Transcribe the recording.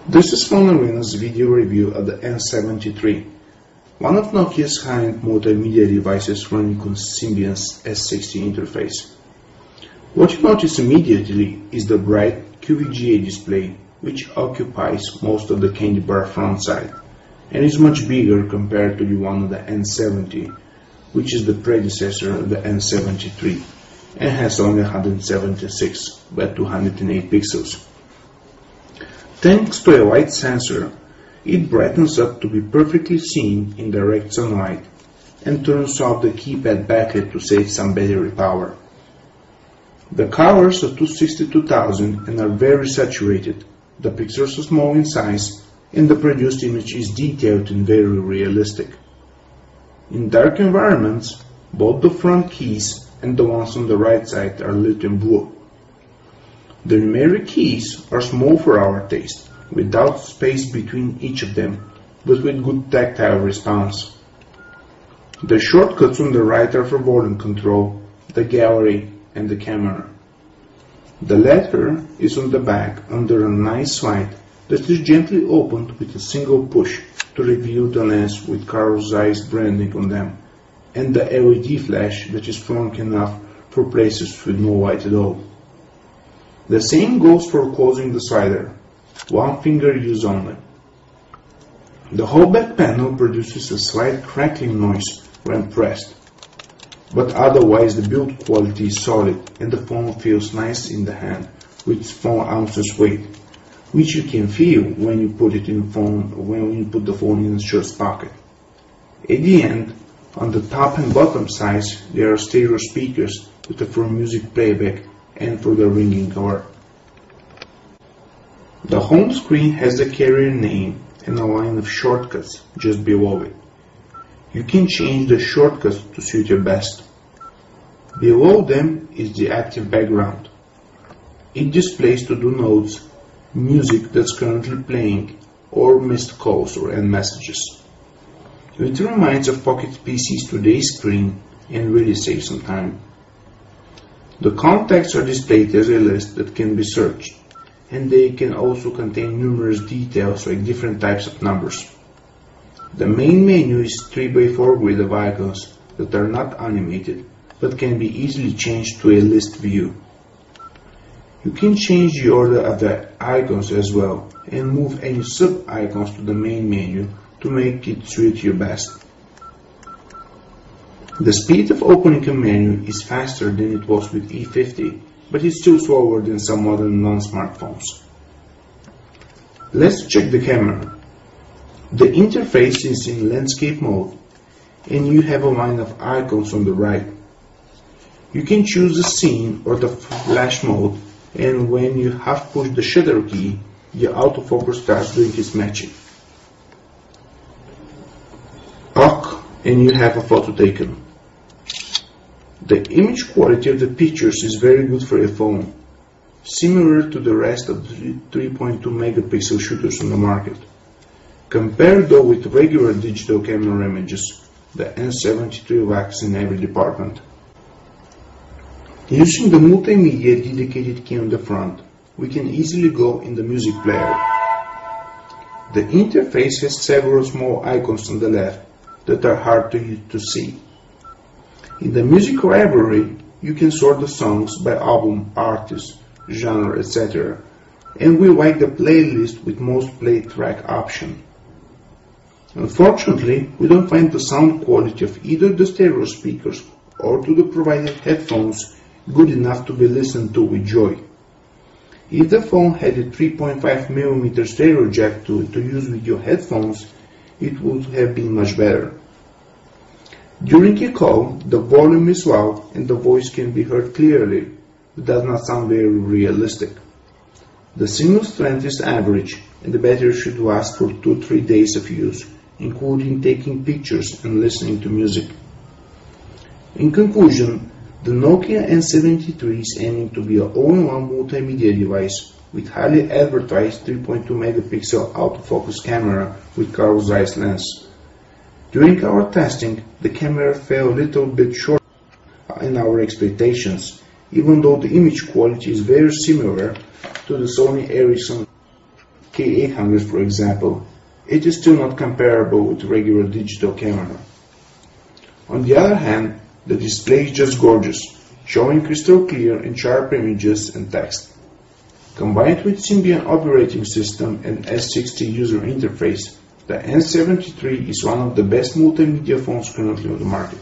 This is Arena's video review of the N73, one of Nokia's high-end multimedia devices running on Symbian's S60 interface. What you notice immediately is the bright QVGA display, which occupies most of the candy bar front side, and is much bigger compared to the one of the N70, which is the predecessor of the N73, and has only 176 by 208 pixels. Thanks to a light sensor, it brightens up to be perfectly seen in direct sunlight and turns off the keypad backlit to save some battery power. The colors are 262,000 and are very saturated, the pixels are small in size, and the produced image is detailed and very realistic. In dark environments, both the front keys and the ones on the right side are lit in blue. The numeric keys are small for our taste, without space between each of them, but with good tactile response. The shortcuts on the right are for volume control, the gallery, and the camera. The latter is on the back under a nice slide that is gently opened with a single push to reveal the lens with Carl Zeiss branding on them, and the LED flash that is strong enough for places with no light at all. The same goes for closing the slider, one finger use only. The whole back panel produces a slight crackling noise when pressed, but otherwise the build quality is solid and the phone feels nice in the hand with its 4 ounces weight, which you can feel when you put the phone in the shirt pocket. At the end, on the top and bottom sides, there are stereo speakers with for music playback and for the ringing alert. The home screen has the carrier name and a line of shortcuts just below it. You can change the shortcuts to suit your best. Below them is the active background. It displays to-do notes, music that's currently playing, or missed calls or end messages. It reminds of Pocket PC's today's screen and really saves some time. The contacts are displayed as a list that can be searched, and they can also contain numerous details like different types of numbers. The main menu is 3x4 grid of icons that are not animated, but can be easily changed to a list view. You can change the order of the icons as well, and move any sub-icons to the main menu to make it suit you best. The speed of opening a menu is faster than it was with E50, but it's still slower than some modern non-smartphones. Let's check the camera. The interface is in landscape mode, and you have a line of icons on the right. You can choose the scene or the flash mode, and when you half push the shutter key, the autofocus starts doing its magic. And you have a photo taken. The image quality of the pictures is very good for a phone, similar to the rest of the 3.2 megapixel shooters on the market. Compared though with regular digital camera images, the N73 lacks in every department. Using the multimedia dedicated key on the front, we can easily go in the music player. The interface has several small icons on the left that are hard to see. In the music library, you can sort the songs by album, artist, genre, etc. And we like the playlist with most played track option. Unfortunately, we don't find the sound quality of either the stereo speakers or to the provided headphones good enough to be listened to with joy. If the phone had a 3.5mm stereo jack to use with your headphones, it would have been much better. During a call, the volume is loud and the voice can be heard clearly, but does not sound very realistic. The signal strength is average and the battery should last for 2-3 days of use, including taking pictures and listening to music. In conclusion, the Nokia N73 is aiming to be an all-in-one multimedia device with highly advertised 3.2 megapixel autofocus camera with Carl Zeiss lens. During our testing, the camera fell a little bit short in our expectations, even though the image quality is very similar to the Sony Ericsson K800 for example, it is still not comparable with regular digital camera. On the other hand, the display is just gorgeous, showing crystal clear and sharp images and text. Combined with Symbian operating system and S60 user interface, the N73 is one of the best multimedia phones currently on the market.